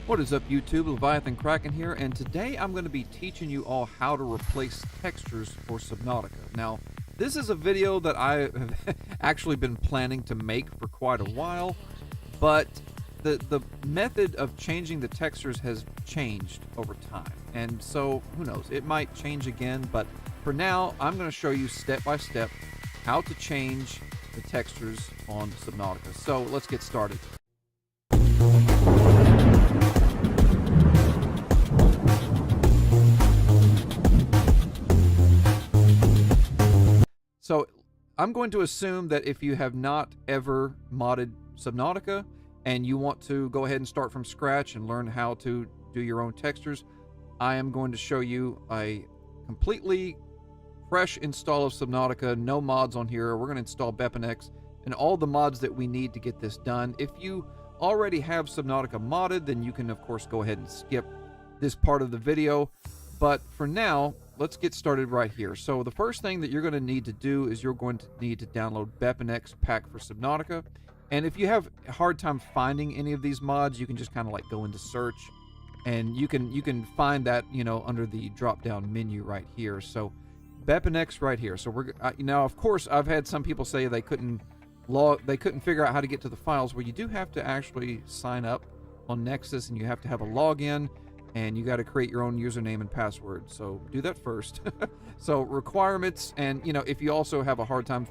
What is up, YouTube? Leviathan Kraken here, and today I'm going to be teaching you all how to replace textures for Subnautica. Now, this is a video that I have actually been planning to make for quite a while, but the method of changing the textures has changed over time, and so who knows, it might change again, but for now I'm going to show you step by step how to change the textures on Subnautica. So let's get started. So I'm going to assume that if you have not ever modded Subnautica and you want to go ahead and start from scratch and learn how to do your own textures, I am going to show you a completely fresh install of Subnautica, no mods on here. We're going to install BepInEx and all the mods that we need to get this done. If you already have Subnautica modded, then you can of course go ahead and skip this part of the video. But for now, let's get started right here. So the first thing that you're going to need to do is you're going to need to download BepInEx pack for Subnautica. And if you have a hard time finding any of these mods, you can just kind of like go into search, and you can find that, you know, under the drop down menu right here. So BepInEx right here. So we're now, of course, I've had some people say they couldn't figure out how to get to the files. Well, you do have to actually sign up on Nexus, and you have to have a login, and you got to create your own username and password. So do that first. So requirements, and you know, if you also have a hard time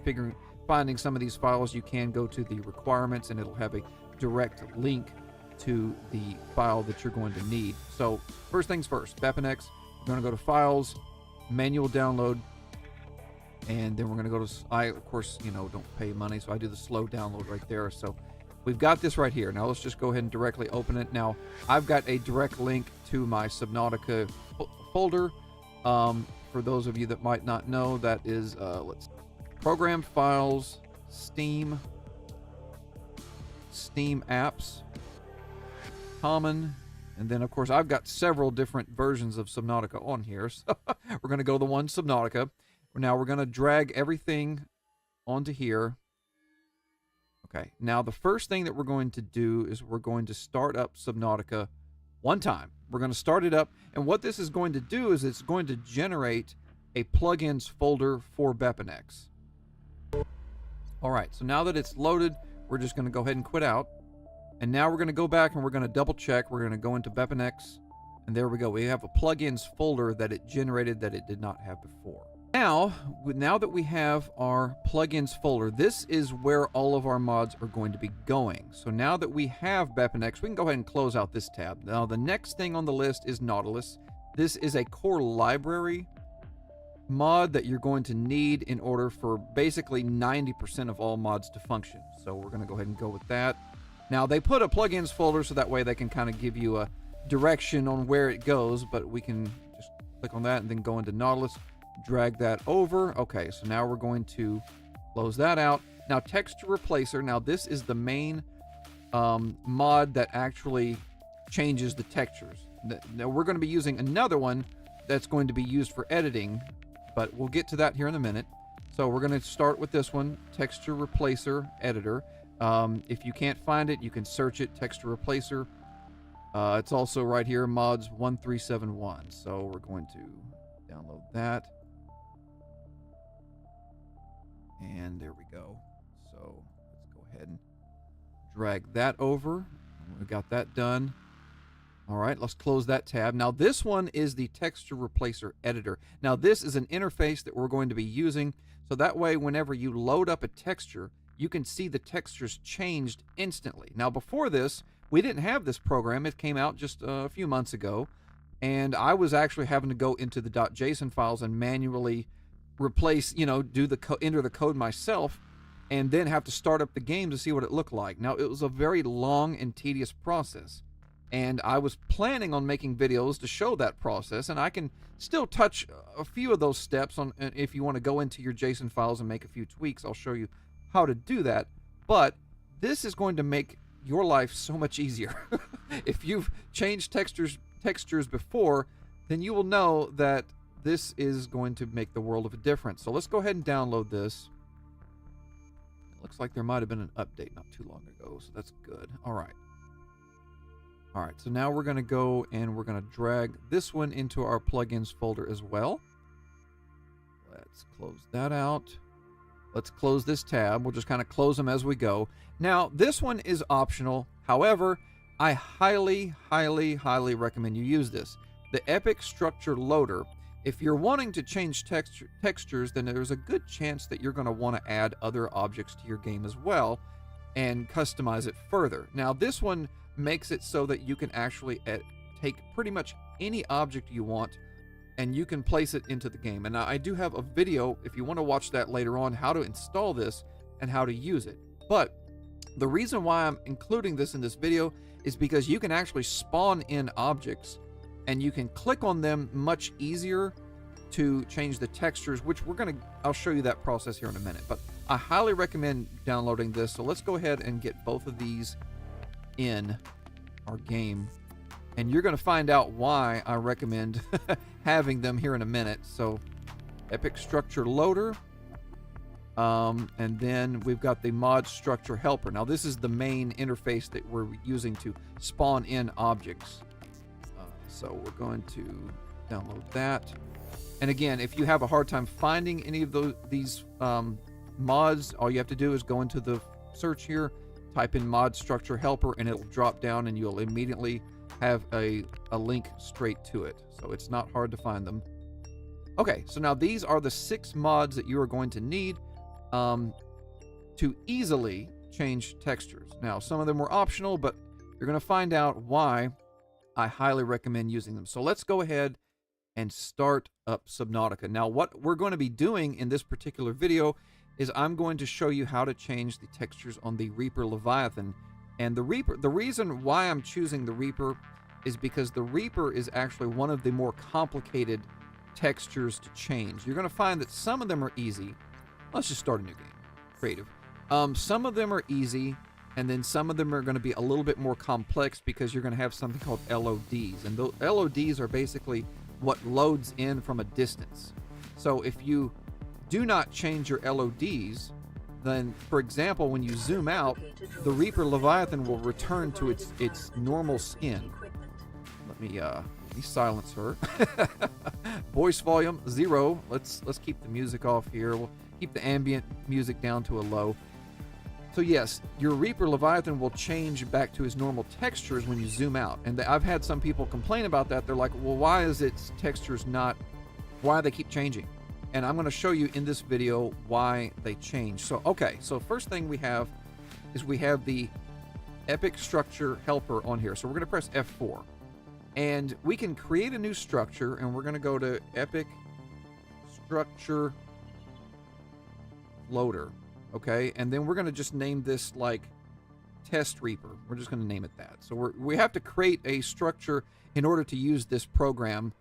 finding some of these files, you can go to the requirements and it'll have a direct link to the file that you're going to need. So first things first, BepInEx, we're going to go to files, manual download, and then we're going to go to, I of course, you know, don't pay money, so I do the slow download right there. So we've got this right here. Now let's just go ahead and directly open it. Now I've got a direct link to my Subnautica folder. For those of you that might not know, that is let's program files, Steam apps, common, and then of course I've got several different versions of Subnautica on here. So we're going to go to the one Subnautica. Now we're going to drag everything onto here. Okay, now the first thing that we're going to do is we're going to start up Subnautica one time. We're going to start it up, and what this is going to do is it's going to generate a plugins folder for BepInEx. All right, so now that it's loaded, we're just going to go ahead and quit out, and now we're going to go back and we're going to double check. We're going to go into BepInEx, and there we go. We have a plugins folder that it generated that it did not have before. Now that we have our plugins folder, this is where all of our mods are going to be going. So now that we have BepInEx, we can go ahead and close out this tab. Now the next thing on the list is Nautilus. This is a core library mod that you're going to need in order for basically 90% of all mods to function. So we're going to go ahead and go with that. Now they put a plugins folder so that way they can kind of give you a direction on where it goes, but we can just click on that and then go into Nautilus. Drag that over. Okay, so now we're going to close that out. Now texture replacer. Now this is the main mod that actually changes the textures. Now we're going to be using another one that's going to be used for editing, but we'll get to that here in a minute. So we're going to start with this one, texture replacer editor. If you can't find it, you can search it, texture replacer. It's also right here, mods 1371. So we're going to download that. And there we go. So let's go ahead and drag that over. We got that done. All right, let's close that tab. Now this one is the texture replacer editor. Now this is an interface that we're going to be using, so that way whenever you load up a texture, you can see the textures changed instantly. Now before this, we didn't have this program. It came out just a few months ago, and I was actually having to go into the .json files and manually replace, you know, enter the code myself, and then have to start up the game to see what it looked like. Now it was a very long and tedious process, and I was planning on making videos to show that process, and I can still touch a few of those steps on. If you want to go into your JSON files and make a few tweaks, I'll show you how to do that. But this is going to make your life so much easier. If you've changed textures before, then you will know that this is going to make the world of a difference. So let's go ahead and download this. It looks like there might have been an update not too long ago, so that's good. All right. All right, so now we're going to go and we're going to drag this one into our plugins folder as well. Let's close that out. Let's close this tab. We'll just kind of close them as we go. Now, this one is optional. However, I highly, highly, highly recommend you use this. The Epic Structure Loader. If you're wanting to change textures, then there's a good chance that you're going to want to add other objects to your game as well and customize it further. Now, this one makes it so that you can actually take pretty much any object you want and you can place it into the game. And I do have a video, if you want to watch that later on, how to install this and how to use it. But the reason why I'm including this in this video is because you can actually spawn in objects and you can click on them much easier to change the textures, which I'll show you that process here in a minute. But I highly recommend downloading this. So let's go ahead and get both of these in our game. And you're going to find out why I recommend having them here in a minute. So Epic Structure Loader. And then we've got the Mod Structure Helper. Now this is the main interface that we're using to spawn in objects. So we're going to download that. And again, if you have a hard time finding any of these mods, all you have to do is go into the search here, type in Mod Structure Helper, and it'll drop down and you'll immediately have a link straight to it. So it's not hard to find them. Okay, so now these are the 6 mods that you are going to need to easily change textures. Now, some of them were optional, but you're going to find out why I highly recommend using them. So let's go ahead and start up Subnautica. Now, what we're going to be doing in this particular video is I'm going to show you how to change the textures on the Reaper Leviathan. And the reason why I'm choosing the Reaper is because the Reaper is actually one of the more complicated textures to change. You're going to find that some of them are easy. Let's just start a new game. Creative. Some of them are easy, and then some of them are going to be a little bit more complex because you're going to have something called LODs. And the LODs are basically what loads in from a distance. So if you do not change your LODs, then, for example, when you zoom out, the Reaper Leviathan will return to its normal skin. Let me silence her. Voice volume 0. Let's keep the music off here. We'll keep the ambient music down to a low. So yes, your Reaper Leviathan will change back to his normal textures when you zoom out. And I've had some people complain about that. They're like, well, why is its textures not, why do they keep changing? And I'm going to show you in this video why they change. So, okay, so first thing we have is we have the Epic Structure Helper on here. So we're going to press F4. And we can create a new structure, and we're going to go to Epic Structure Loader. Okay, and then we're going to just name this like Test Reaper. We're just going to name it that. So we have to create a structure in order to use this program.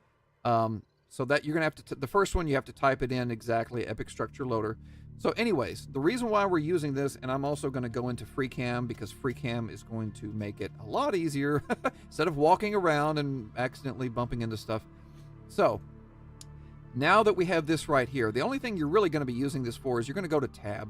So that you're going to have to, the first one, you have to type it in exactly, Epic Structure Loader. So anyways, the reason why we're using this, and I'm also going to go into FreeCam because FreeCam is going to make it a lot easier instead of walking around and accidentally bumping into stuff. So now that we have this right here, the only thing you're really going to be using this for is you're going to go to Tab,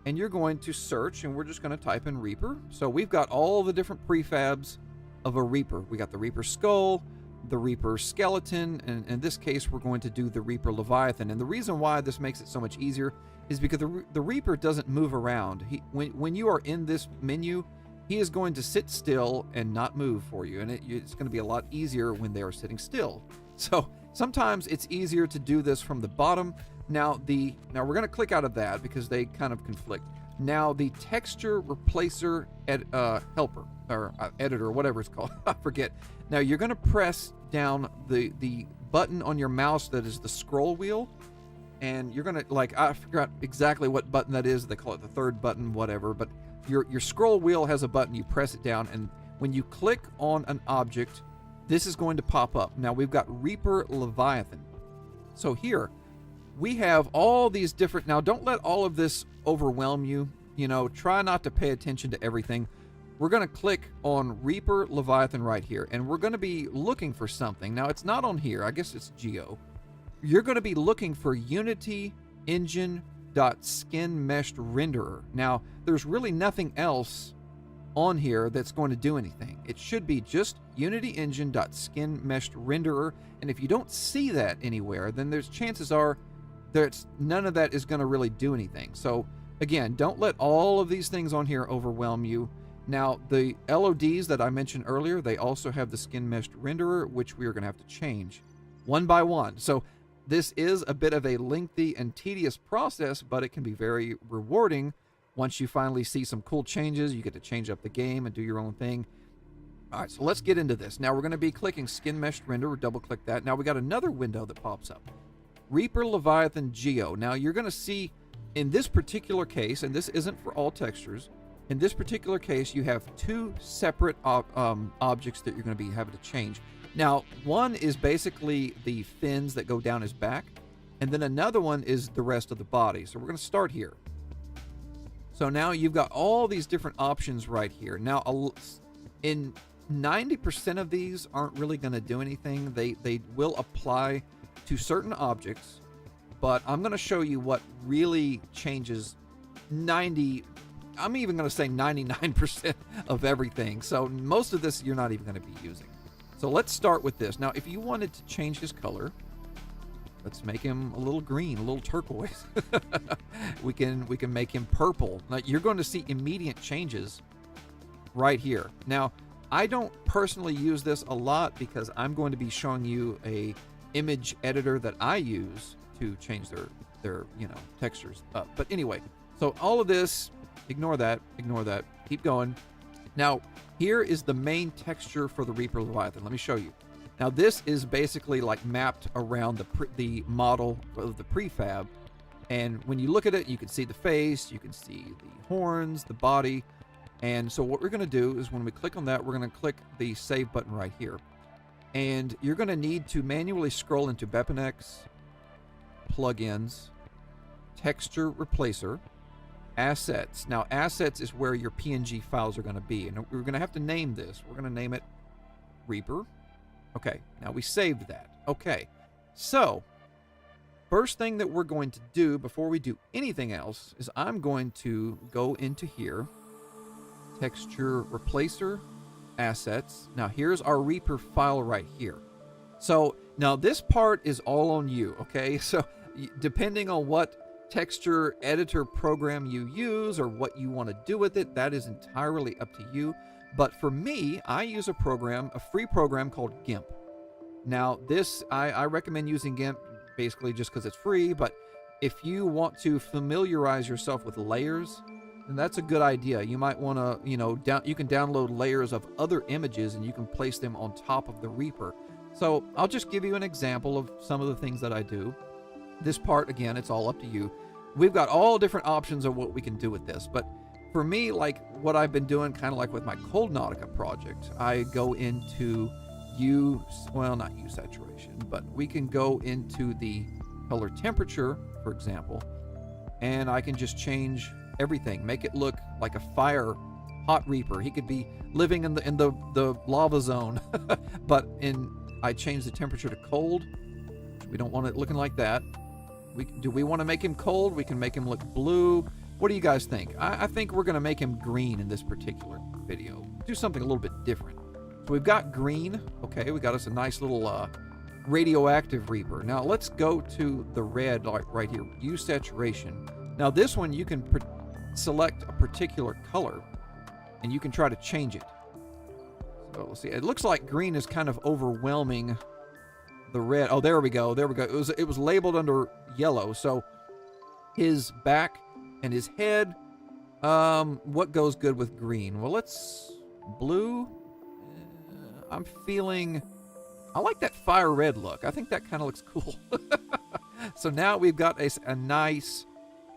and you're going to search, and we're just going to type in Reaper. So we've got all the different prefabs of a Reaper. We got the Reaper Skull, the Reaper Skeleton, and in this case, we're going to do the Reaper Leviathan. And the reason why this makes it so much easier is because the Reaper doesn't move around. When you are in this menu, he is going to sit still and not move for you. And it's going to be a lot easier when they are sitting still. So sometimes it's easier to do this from the bottom. Now we're going to click out of that because they kind of conflict. Now the Texture Replacer Helper, or Editor, whatever it's called, I forget. Now you're going to press down the button on your mouse that is the scroll wheel, and you're going to, like, I forgot exactly what button that is. They call it the third button, whatever, but your scroll wheel has a button. You press it down, and when you click on an object, this is going to pop up. Now we've got Reaper Leviathan. So here we have all these different, now don't let all of this overwhelm you. You know, try not to pay attention to everything. We're going to click on Reaper Leviathan right here, and we're going to be looking for something. Now it's not on here. I guess it's Geo. You're going to be looking for Unity Engine .skin meshed renderer. Now there's really nothing else on here that's going to do anything. It should be just Unity Engine.skin meshed renderer. And if you don't see that anywhere, then there's chances are that none of that is going to really do anything. So again, don't let all of these things on here overwhelm you. Now, the LODs that I mentioned earlier, they also have the skin meshed renderer, which we are going to have to change one by one. So this is a bit of a lengthy and tedious process, but it can be very rewarding. Once you finally see some cool changes, you get to change up the game and do your own thing. All right, so let's get into this. Now we're going to be clicking Skin Meshed Render. Double click that. Now we got another window that pops up. Reaper Leviathan Geo. Now you're going to see in this particular case, and this isn't for all textures, in this particular case you have two separate objects that you're going to be having to change. Now one is basically the fins that go down his back, and then another one is the rest of the body. So we're going to start here. So now you've got all these different options right here. Now, in 90% of these aren't really going to do anything. They will apply to certain objects, but I'm going to show you what really changes 90, I'm even going to say 99% of everything. So most of this you're not even going to be using. So let's start with this. Now, if you wanted to change his color, let's make him a little green, a little turquoise. we can make him purple. Now, you're going to see immediate changes right here. Now, I don't personally use this a lot because I'm going to be showing you a image editor that I use to change their textures up. But anyway, so all of this, ignore that, keep going. Now, here is the main texture for the Reaper Leviathan. Let me show you. Now this is basically like mapped around the model of the prefab, and when you look at it, you can see the face, you can see the horns, the body. And so what we're going to do is when we click on that, we're going to click the save button right here, and you're going to need to manually scroll into Beponex, plugins, texture replacer, assets. Now assets is where your PNG files are going to be, and we're going to have to name this. We're going to name it Reaper. Okay, now we saved that. Okay, so first thing that we're going to do before we do anything else is I'm going to go into here, texture replacer, assets. Now here's our Reaper file right here. So now this part is all on you, okay? So depending on what texture editor program you use or what you want to do with it, that is entirely up to you. But for me, I use a program, a free program called GIMP. Now this, I recommend using GIMP basically just because it's free, but if you want to familiarize yourself with layers, then that's a good idea. You might want to, you can download layers of other images and you can place them on top of the Reaper. So I'll just give you an example of some of the things that I do. This part, again, it's all up to you. We've got all different options of what we can do with this, but for me, like what I've been doing, kind of like with my Subnautica project, I go into not hue saturation, but we can go into the color temperature, for example, and I can just change everything, make it look like a hot Reaper. He could be living in the lava zone, but I change the temperature to cold. We don't want it looking like that. Do we want to make him cold? We can make him look blue. What do you guys think? I think we're going to make him green in this particular video. Do something a little bit different. So we've got green. Okay, we got us a nice little radioactive Reaper. Now let's go to the red right here, hue saturation. Now this one you can select a particular color and you can try to change it. So let's see. It looks like green is kind of overwhelming the red. Oh, there we go. It was labeled under yellow. So his back and his head, what goes good with green? Well, let's blue. I like that fire red look. I think that kind of looks cool. So now we've got a nice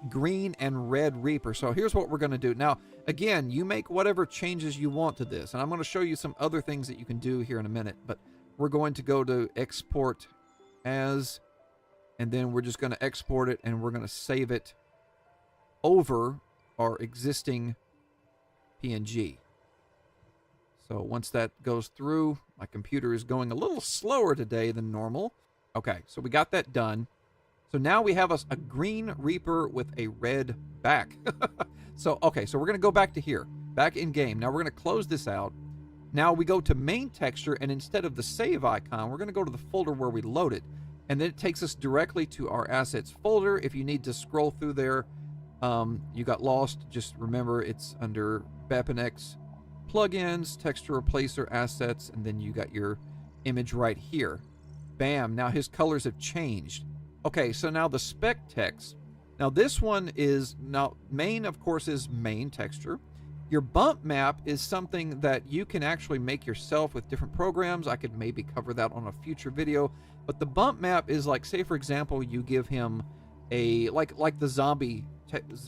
green and red Reaper. So here's what we're going to do. Now, again, you make whatever changes you want to this, and I'm going to show you some other things that you can do here in a minute, but we're going to go to export as, and then we're just going to export it, and we're going to save it over our existing PNG. So once that goes through, my computer is going a little slower today than normal. Okay, so we got that done. So now we have a green Reaper with a red back. So, okay, so we're going to go back to here. back in game. Now we're going to close this out. Now we go to main texture, and instead of the save icon, we're going to go to the folder where we load it. And then it takes us directly to our assets folder. If you need to scroll through there, you got lost, just remember it's under BepInEx plugins, texture replacer, assets, and then you got your image right here. Bam, now his colors have changed. Okay, so now the spec text. Now this one is, now main of course is main texture. Your bump map is something that you can actually make yourself with different programs. I could maybe cover that on a future video. But the bump map is like, say for example, you give him a, like the zombie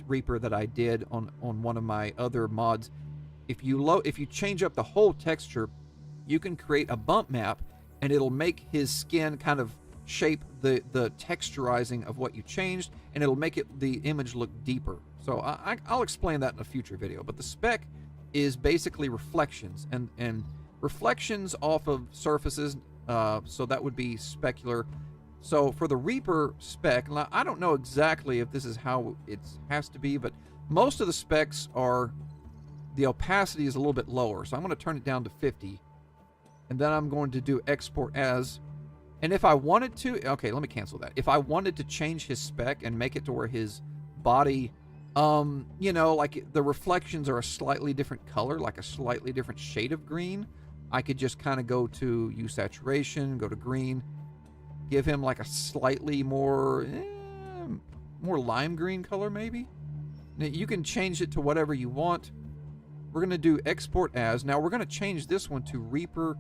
Reaper that I did on one of my other mods. If you change up the whole texture, you can create a bump map, and it'll make his skin kind of shape the texturizing of what you changed, and it'll make the image look deeper. So I'll explain that in a future video. But the spec is basically reflections, and reflections off of surfaces. So that would be specular. So for the Reaper spec, I don't know exactly if this is how it has to be, but most of the specs are, the opacity is a little bit lower. So I'm going to turn it down to 50. And then I'm going to do export as. And if I wanted to, okay, let me cancel that. If I wanted to change his spec and make it to where his body, you know, like the reflections are a slightly different color, like a slightly different shade of green, I could just kind of go to use saturation, go to green, give him like a slightly more lime green color maybe. Now, you can change it to whatever you want. We're going to do export as. Now we're going to change this one to Reaper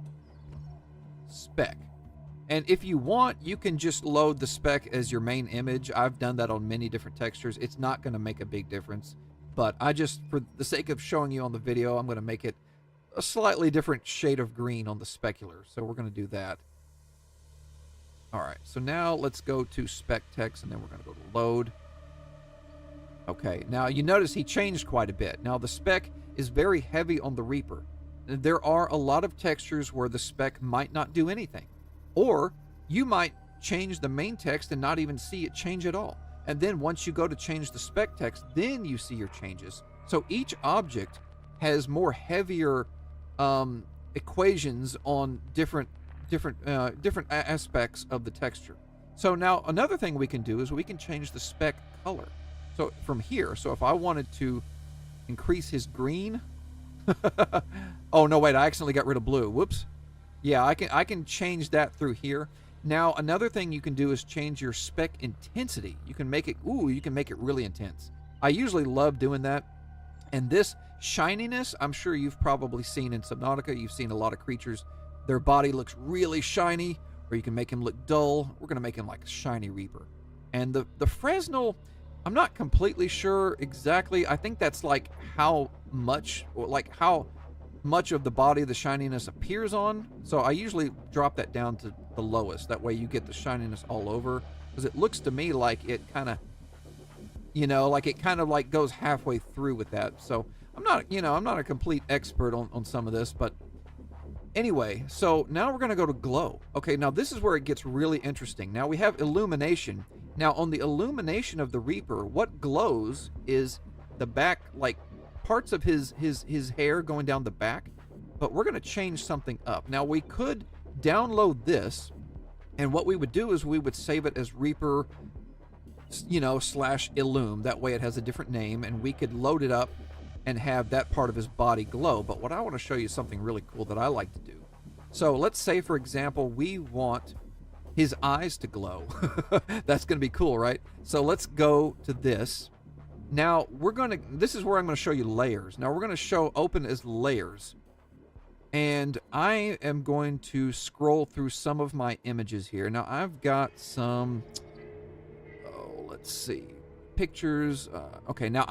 spec. And if you want, you can just load the spec as your main image. I've done that on many different textures. It's not going to make a big difference. But I just, for the sake of showing you on the video, I'm going to make it a slightly different shade of green on the specular. So we're going to do that. All right, so now let's go to spec text, and then we're going to go to load. Okay, now you notice he changed quite a bit. Now the spec is very heavy on the Reaper. There are a lot of textures where the spec might not do anything. Or you might change the main text and not even see it change at all. And then once you go to change the spec text, then you see your changes. So each object has more heavier equations on different aspects of the texture. So now another thing we can do is we can change the spec color. So from here, so if I wanted to increase his green, oh no, wait, I accidentally got rid of blue. Whoops. Yeah, I can change that through here. Now another thing you can do is change your spec intensity. You can make it, you can make it really intense. I usually love doing that. And this shininess, I'm sure you've probably seen in Subnautica. You've seen a lot of creatures, their body looks really shiny, or you can make him look dull. We're going to make him like a shiny Reaper. And the Fresnel, I'm not completely sure exactly. I think that's like how much of the body the shininess appears on. So I usually drop that down to the lowest. That way you get the shininess all over. Because it looks to me like it kind of, like it kind of like goes halfway through with that. So I'm not a complete expert on some of this, but anyway, so now we're going to go to glow. Okay, now this is where it gets really interesting. Now we have illumination. Now on the illumination of the Reaper, what glows is the back, like parts of his hair going down the back, but we're going to change something up. Now we could download this, and what we would do is we would save it as Reaper, /illum. That way it has a different name, and we could load it up and have that part of his body glow. But what I want to show you is something really cool that I like to do. So let's say, for example, we want his eyes to glow. That's going to be cool, right? So let's go to this. Now this is where I'm going to show you layers. Now we're going to open as layers. And I am going to scroll through some of my images here. Now I've got some, let's see, pictures. Okay, now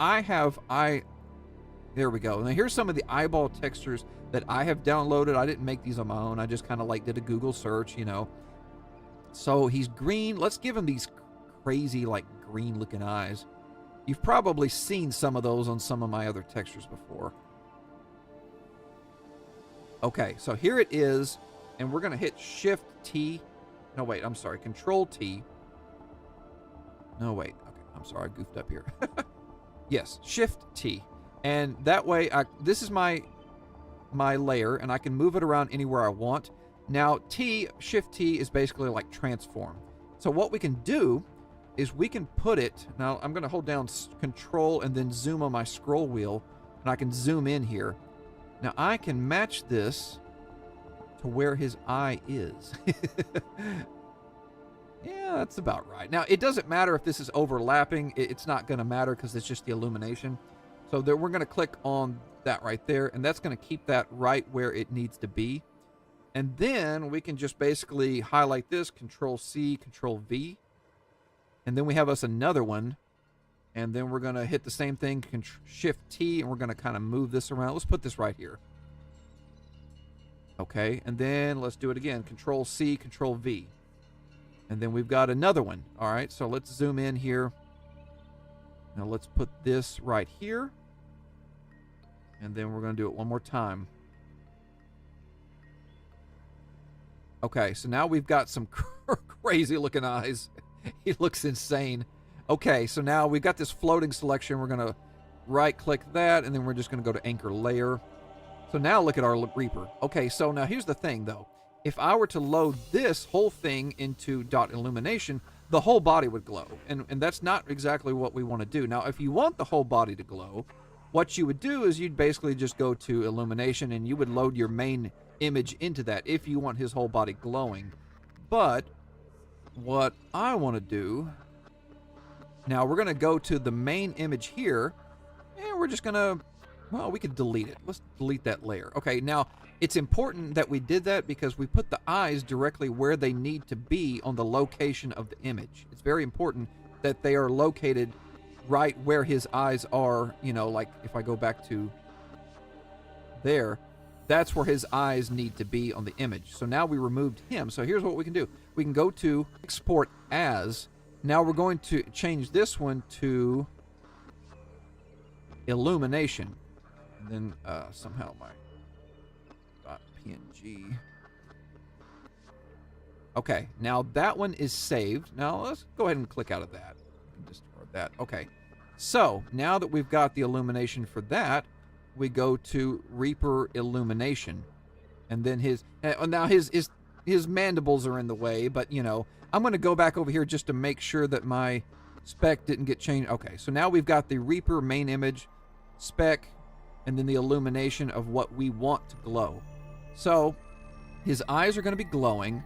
there we go. Now here's some of the eyeball textures that I have downloaded. I didn't make these on my own. I just kind of like did a Google search, So he's green. Let's give him these crazy like green looking eyes. You've probably seen some of those on some of my other textures before. Okay, so here it is, and we're going to hit Shift T. No, wait, I'm sorry, Control T. No, wait, okay, I'm sorry, I goofed up here. Yes, Shift T. And that way, this is my layer, and I can move it around anywhere I want. Now, Shift T is basically like transform. So what we can do is we can put it, now I'm going to hold down Control and then zoom on my scroll wheel, and I can zoom in here. Now I can match this to where his eye is. Yeah, that's about right. Now, it doesn't matter if this is overlapping. It's not going to matter because it's just the illumination. So there, we're going to click on that right there, and that's going to keep that right where it needs to be. And then we can just basically highlight this, Control C, Control V. And then we have us another one. And then we're going to hit the same thing, Shift T, and we're going to kind of move this around. Let's put this right here. Okay, and then let's do it again, Control C, Control V. And then we've got another one. All right, so let's zoom in here. Now let's put this right here. And then we're going to do it one more time. Okay, so now we've got some crazy looking eyes. He looks insane. Okay, so now we've got this floating selection. We're going to right click that, and then we're just going to go to anchor layer. So now look at our Reaper. Okay, so now here's the thing though. If I were to load this whole thing into illumination, the whole body would glow. And that's not exactly what we want to do. Now, if you want the whole body to glow, what you would do is you'd basically just go to illumination and you would load your main image into that if you want his whole body glowing. But what I want to do, now we're going to go to the main image here, and we're just going to, well, we could delete it. Let's delete that layer. Okay, now it's important that we did that because we put the eyes directly where they need to be on the location of the image. It's very important that they are located right where his eyes are. You know, like if I go back to there, that's where his eyes need to be on the image. So now we removed him. So here's what we can do. We can go to Export As. Now we're going to change this one to Illumination. And then somehow my .png. Okay, now that one is saved. Now let's go ahead and click out of that. Just ignore that. Okay, so now that we've got the illumination for that, we go to Reaper Illumination, and then his mandibles are in the way. But you know, I'm going to go back over here just to make sure that my spec didn't get changed. Okay, so now we've got the Reaper main image, spec, and then the illumination of what we want to glow. So his eyes are going to be glowing,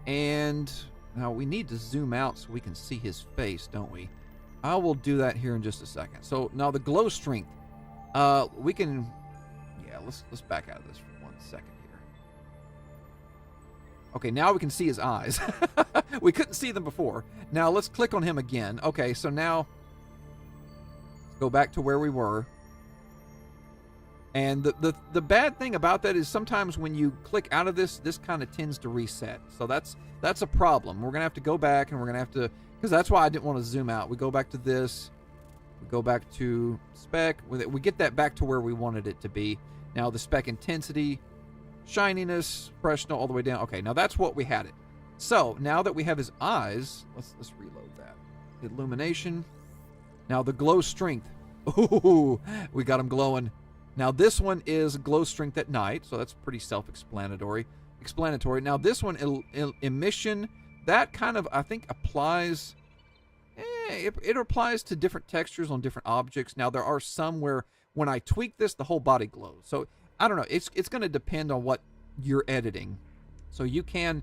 and now we need to zoom out so we can see his face, don't we? I will do that here in just a second. So now the glow strength, we can, yeah, let's back out of this for 1 second here. Okay, now we can see his eyes. We couldn't see them before. Now let's click on him again. Okay, so now let's go back to where we were. And the bad thing about that is sometimes when you click out of this kind of tends to reset. So that's a problem. We're going to have to go back, and we're going to have to, because that's why I didn't want to zoom out. We go back to this. We go back to spec. We get that back to where we wanted it to be. Now the spec intensity, shininess, freshness, all the way down. Okay, now that's what we had it. So now that we have his eyes, let's reload that. Illumination. Now the glow strength. Ooh, we got him glowing. Now this one is glow strength at night, so that's pretty self-explanatory. Now this one, emission, that kind of, I think, applies. It applies to different textures on different objects. Now there are some where when I tweak this, the whole body glows. So I don't know. It's going to depend on what you're editing. So you can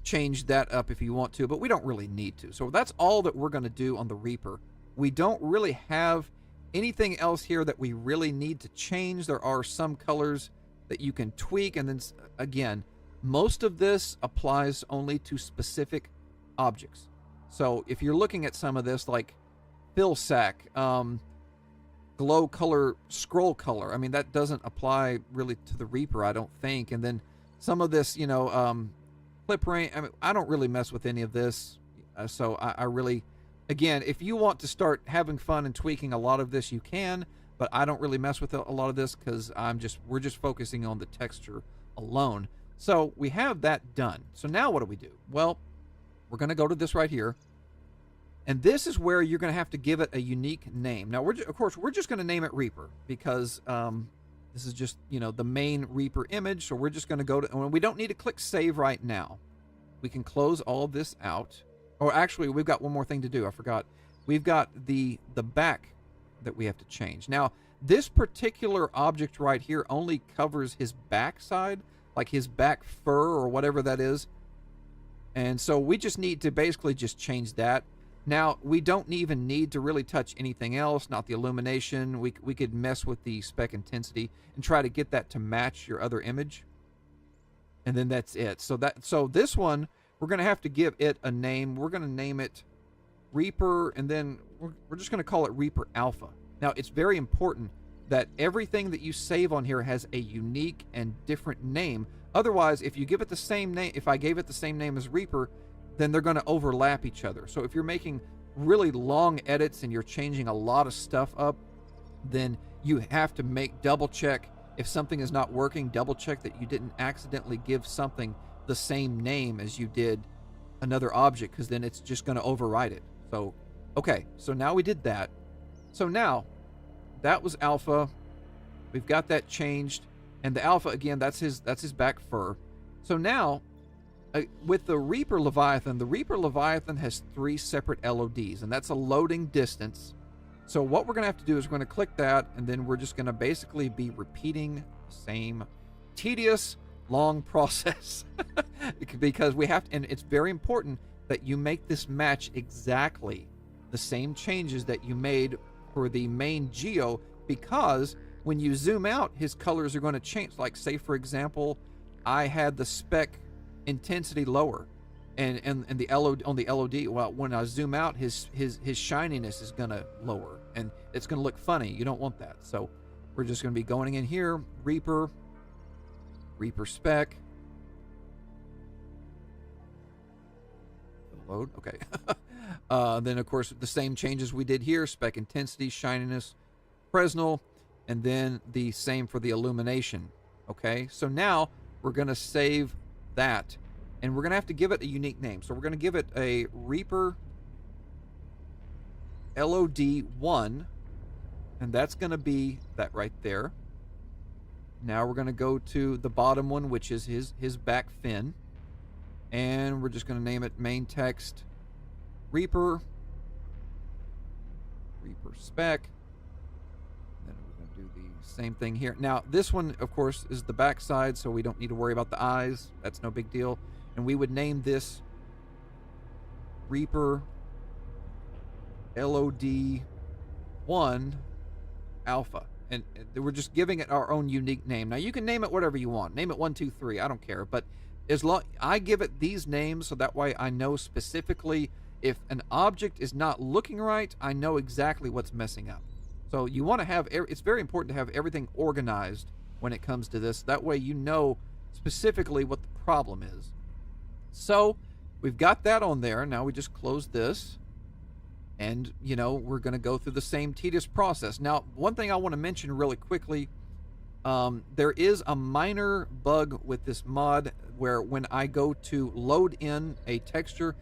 change that up if you want to, but we don't really need to. So that's all that we're going to do on the Reaper. We don't really have anything else here that we really need to change. There are some colors that you can tweak, and then again, most of this applies only to specific objects. So if you're looking at some of this, like fill sack, glow color, scroll color, I mean, that doesn't apply really to the Reaper, I don't think. And then some of this, you know, clip range, I mean, I don't really mess with any of this. So I really, again, if you want to start having fun and tweaking a lot of this, you can, but I don't really mess with a lot of this because we're just focusing on the texture alone. So we have that done. So now what do we do? Well, we're going to go to this right here, And this is where you're going to have to give it a unique name. Now, of course, we're just going to name it Reaper because this is just, the main Reaper image. So we're just going to go to, we don't need to click save right now. We can close all of this out. Or actually, we've got one more thing to do. I forgot. We've got the back that we have to change. Now, this particular object right here only covers his back side, like his back fur or whatever that is. And so we just need to basically just change that. Now, we don't even need to really touch anything else, not the illumination. We could mess with the spec intensity and try to get that to match your other image. And then that's it. So this one, we're going to have to give it a name. We're going to name it Reaper, and then we're just going to call it Reaper Alpha. Now, it's very important that everything that you save on here has a unique and different name. Otherwise, if you give it the same name, if I gave it the same name as Reaper, then they're going to overlap each other. So if you're making really long edits and you're changing a lot of stuff up, then you have to double check if something is not working. Double check that you didn't accidentally give something the same name as you did another object, because then it's just going to override it. So, okay, so now we did that. So now, that was Alpha. We've got that changed. And the Alpha, again, that's his back fur. So now, with the Reaper Leviathan has 3 separate LODs, and that's a loading distance. So what we're going to have to do is we're going to click that, and then we're just going to basically be repeating the same tedious, long process. Because we have to, and it's very important that you make this match exactly the same changes that you made for the main geo, because when you zoom out, his colors are going to change. Like, say, for example, I had the spec intensity lower, and the LOD on the LOD. Well, when I zoom out, his shininess is going to lower, and it's going to look funny. You don't want that. So we're just going to be going in here, Reaper spec. Load. Okay. Then, of course, the same changes we did here: spec intensity, shininess, Fresnel, and then the same for the illumination. Okay. So now we're going to save that, and we're going to have to give it a unique name. So we're going to give it a Reaper LOD1, and that's going to be that right there. Now we're going to go to the bottom one, which is his back fin, and we're just going to name it main text Reaper spec. Then we're going to do the same thing here. Now this one, of course, is the back side, so we don't need to worry about the eyes. That's no big deal. And we would name this Reaper LOD1 Alpha. And we're just giving it our own unique name. Now you can name it whatever you want. Name it 1, 2, 3. I don't care. But as long I give it these names, so that way I know specifically if an object is not looking right, I know exactly what's messing up. So you want to have, it's very important to have everything organized when it comes to this. That way you know specifically what the problem is. So we've got that on there. Now we just close this. And, we're going to go through the same tedious process. Now, one thing I want to mention really quickly, there is a minor bug with this mod where when I go to load in a texture,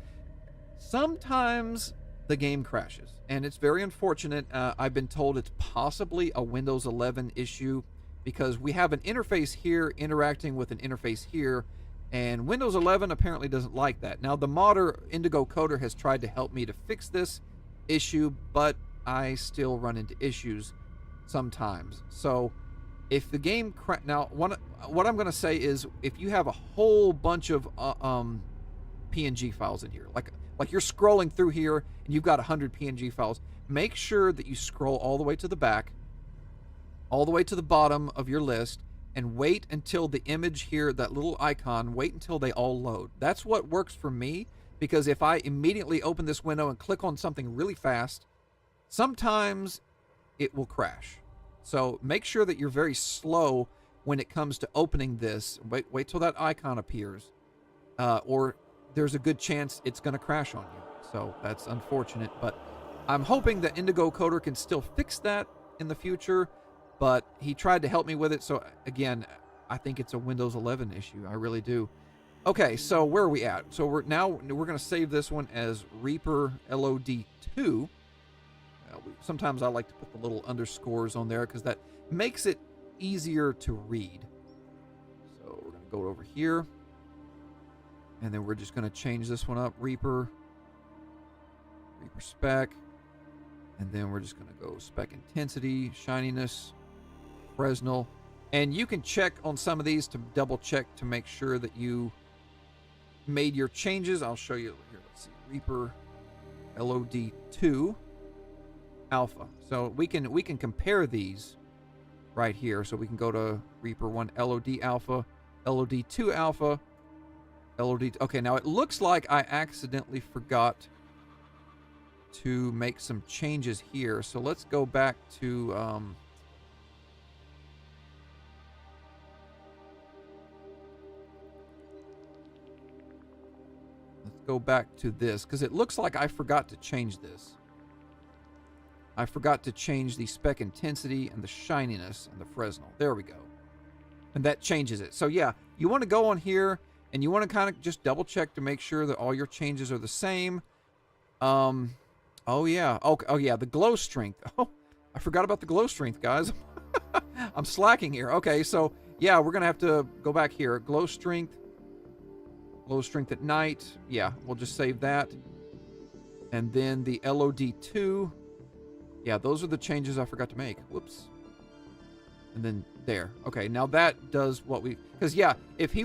sometimes the game crashes. And it's very unfortunate. I've been told it's possibly a Windows 11 issue because we have an interface here interacting with an interface here. And Windows 11 apparently doesn't like that. Now, the modder Indigo Coder has tried to help me to fix this issue, but I still run into issues sometimes. So if the game now what I'm going to say is, if you have a whole bunch of PNG files in here, like you're scrolling through here and you've got 100 PNG files, make sure that you scroll all the way to the back, all the way to the bottom of your list, and wait until the image here, that little icon, wait until they all load. That's what works for me. Because if I immediately open this window and click on something really fast, sometimes it will crash. So make sure that you're very slow when it comes to opening this. Wait till that icon appears, or there's a good chance it's going to crash on you. So that's unfortunate, but I'm hoping that Indigo Coder can still fix that in the future, but he tried to help me with it. So again, I think it's a Windows 11 issue. I really do. Okay, so where are we at? So we're going to save this one as Reaper LOD2. Sometimes I like to put the little underscores on there because that makes it easier to read. So we're going to go over here. And then we're just going to change this one up. Reaper spec. And then we're just going to go spec intensity, shininess, Fresnel. And you can check on some of these to double check to make sure that you made your changes. I'll show you here. Let's see. Reaper LOD2 alpha. So we can compare these right here. So we can go to Reaper 1 LOD alpha, LOD2 alpha, LOD. Okay, now it looks like I accidentally forgot to make some changes here. So let's go back to this because it looks like I forgot to change this. I forgot to change the spec intensity and the shininess and the Fresnel. There we go. And that changes it. So yeah, you want to go on here and you want to kind of just double check to make sure that all your changes are the same. Oh yeah. Oh yeah, the glow strength. Oh, I forgot about the glow strength, guys. I'm slacking here. Okay, so yeah, we're going to have to go back here. Glow strength at night. Yeah, we'll just save that. And then the LOD2. Yeah, those are the changes I forgot to make. Whoops. And then there. Okay, now that does what we... Because, yeah, if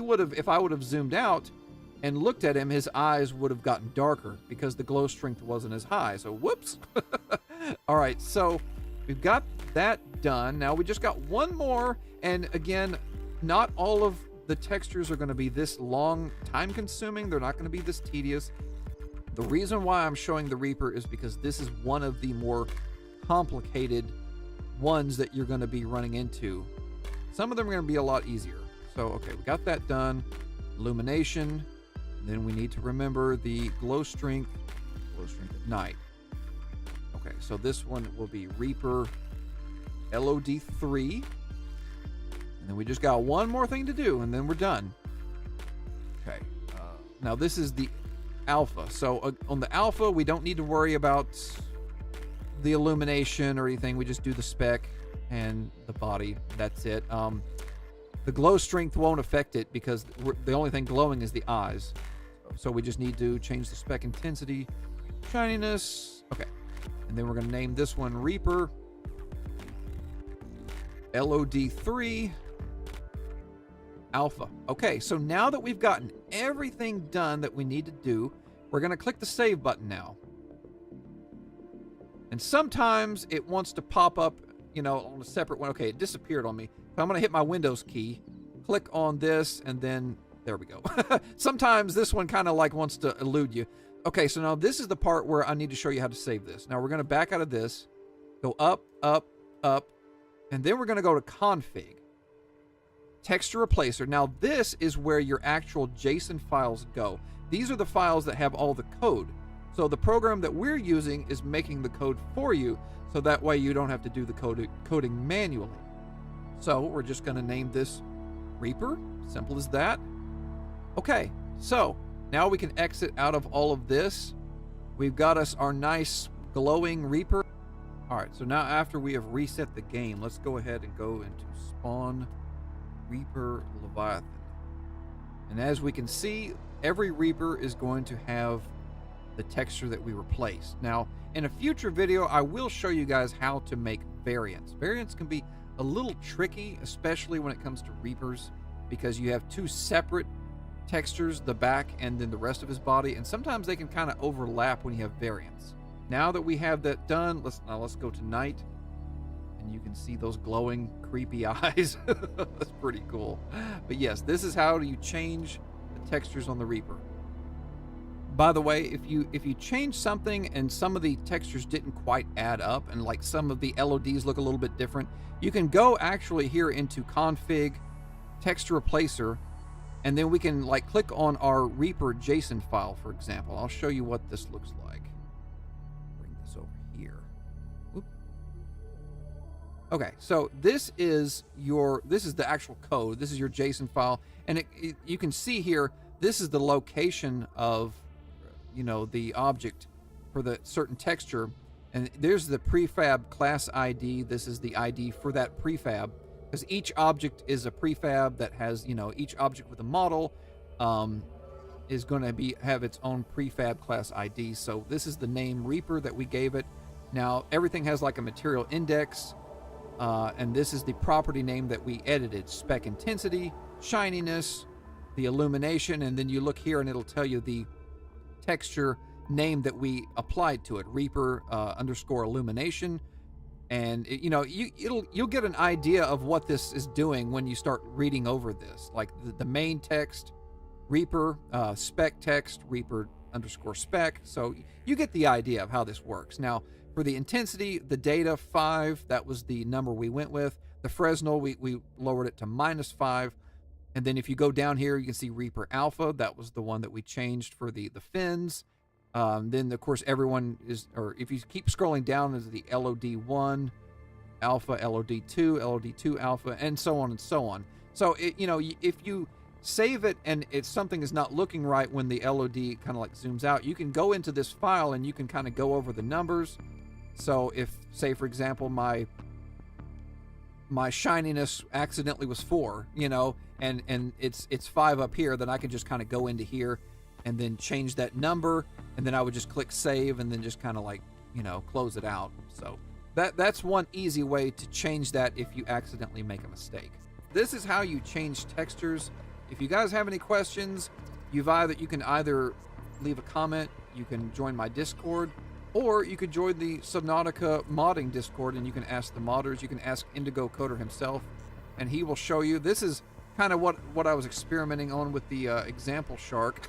I would have zoomed out and looked at him, his eyes would have gotten darker because the glow strength wasn't as high. So, whoops. All right, so we've got that done. Now we just got one more. And, again, not all of the textures are going to be this long time-consuming. They're not going to be this tedious. The reason why I'm showing the Reaper is because this is one of the more complicated ones that you're going to be running into. Some of them are going to be a lot easier. So, okay, we got that done. Illumination. Then we need to remember the glow strength at night. Okay, so this one will be Reaper LOD3. And then we just got one more thing to do, and then we're done. Okay, now this is the alpha. So on the alpha, we don't need to worry about the illumination or anything. We just do the spec and the body. That's it. The glow strength won't affect it because the only thing glowing is the eyes. So we just need to change the spec intensity, shininess. Okay, and then we're going to name this one Reaper LOD3 Alpha. Okay, so now that we've gotten everything done that we need to do, we're going to click the save button now. And sometimes it wants to pop up, on a separate one. Okay, it disappeared on me. So I'm going to hit my Windows key, click on this, and then there we go. Sometimes this one kind of like wants to elude you. Okay, so now this is the part where I need to show you how to save this. Now we're going to back out of this, go up, up, up, and then we're going to go to config. Texture replacer. Now this is where your actual JSON files go. These are the files that have all the code. So the program that we're using is making the code for you, so that way you don't have to do the coding manually. So we're just going to name this Reaper. Simple as that. Okay, so now we can exit out of all of this. We've got us our nice glowing Reaper. All right, so now after we have reset the game, let's go ahead and go into spawn Reaper Leviathan. And as we can see, every Reaper is going to have the texture that we replaced. Now, in a future video, I will show you guys how to make variants. Variants can be a little tricky, especially when it comes to Reapers, because you have two separate textures, the back and then the rest of his body, and sometimes they can kind of overlap when you have variants. Now that we have that done, let's go to night, and you can see those glowing, creepy eyes. That's pretty cool. But yes, this is how you change the textures on the Reaper. By the way, if you change something and some of the textures didn't quite add up, and like some of the LODs look a little bit different, you can go actually here into config, texture replacer, and then we can like click on our Reaper JSON file, for example. I'll show you what this looks like. Bring this over here. Whoop. Okay, so this is the actual code. This is your JSON file, and you can see here this is the location of, you know, the object for the certain texture. And there's the prefab class ID. This is the ID for that prefab, because each object is a prefab that has, you know, each object with a model is going to have its own prefab class ID. So this is the name Reaper that we gave it. Now everything has like a material index, and this is the property name that we edited: spec intensity, shininess, the illumination, and then you look here and it'll tell you the texture name that we applied to it: Reaper underscore illumination. And you know, you'll get an idea of what this is doing when you start reading over this. Like the main text, Reaper, spec text, Reaper underscore spec. So you get the idea of how this works. Now for the intensity, the data 5, that was the number we went with. The Fresnel, we lowered it to -5. And then if you go down here, you can see Reaper Alpha. That was the one that we changed for the fins. Then of course everyone is, or if you keep scrolling down, is the LOD1 Alpha, LOD2, LOD2 Alpha, and so on and so on. So you know, if you save it and something is not looking right when the LOD kind of like zooms out, you can go into this file and you can kind of go over the numbers. So if, say for example, my shininess accidentally was 4, you know, and it's 5 up here, then I can just kind of go into here and then change that number, and then I would just click save and then just kind of like, you know, close it out. So that's one easy way to change that if you accidentally make a mistake. This is how you change textures. If you guys have any questions, you can either leave a comment, you can join my Discord, or you could join the Subnautica modding Discord and you can ask the modders. You can ask Indigo Coder himself and he will show you. This is kind of what I was experimenting on with the example shark.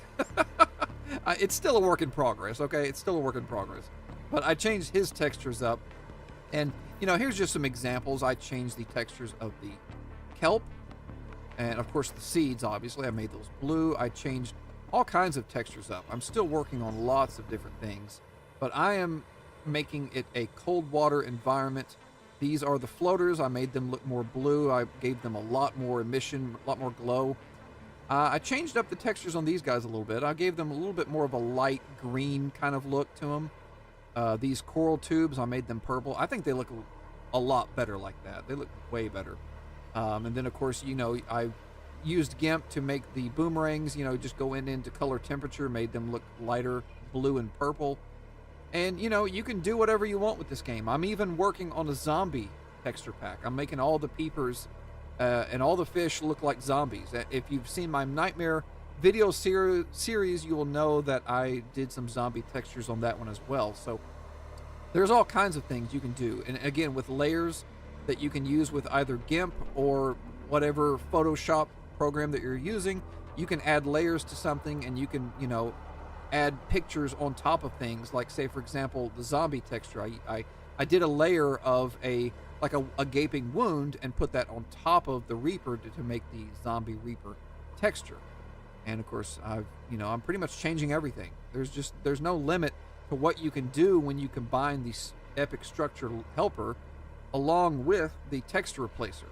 It's still a work in progress, okay? It's still a work in progress. But I changed his textures up. And, you know, here's just some examples. I changed the textures of the kelp. And, of course, the seeds, obviously. I made those blue. I changed all kinds of textures up. I'm still working on lots of different things. But I am making it a cold water environment. These are the floaters. I made them look more blue. I gave them a lot more emission, a lot more glow. I changed up the textures on these guys a little bit. I gave them a little bit more of a light green kind of look to them. These coral tubes, I made them purple. I think they look a lot better like that. They look way better. And then, of course, you know, I used GIMP to make the boomerangs, you know, just go into color temperature, made them look lighter blue and purple. And, you know, you can do whatever you want with this game. I'm even working on a zombie texture pack. I'm making all the peepers and all the fish look like zombies. If you've seen my Nightmare video series, you will know that I did some zombie textures on that one as well. So there's all kinds of things you can do. And again, with layers that you can use with either GIMP or whatever Photoshop program that you're using, you can add layers to something and you can, you know, add pictures on top of things. Like, say for example, the zombie texture. I did a layer of a gaping wound and put that on top of the Reaper to make the zombie Reaper texture. And of course, I'm pretty much changing everything. There's no limit to what you can do when you combine the epic structure helper along with the texture replacer.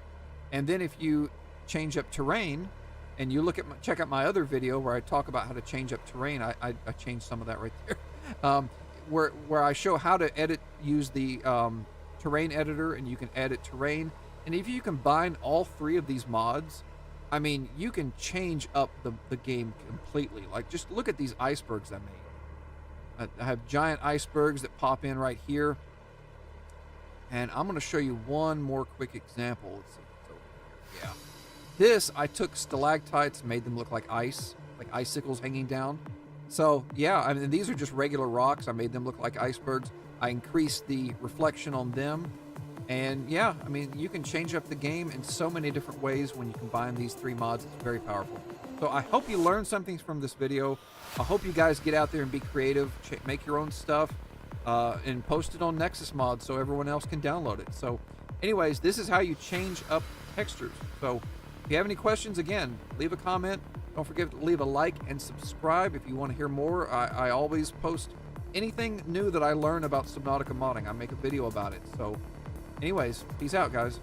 And then if you change up terrain, and you check out my other video where I talk about how to change up terrain. I changed some of that right there, where I show how to use the terrain editor, and you can edit terrain. And if you combine all 3 of these mods, I mean, you can change up the game completely. Like, just look at these icebergs I made. I have giant icebergs that pop in right here. And I'm going to show you one more quick example. Let's see. Yeah. This, I took stalactites, made them look like ice, like icicles hanging down. So, yeah, I mean, these are just regular rocks. I made them look like icebergs. I increased the reflection on them. And, yeah, I mean, you can change up the game in so many different ways when you combine these 3 mods. It's very powerful. So I hope you learned something from this video. I hope you guys get out there and be creative, make your own stuff, and post it on Nexus Mod so everyone else can download it. So, anyways, this is how you change up textures. So, if you have any questions, again, leave a comment. Don't forget to leave a like and subscribe if you want to hear more. I always post anything new that I learn about Subnautica modding. I make a video about it. So anyways, peace out, guys.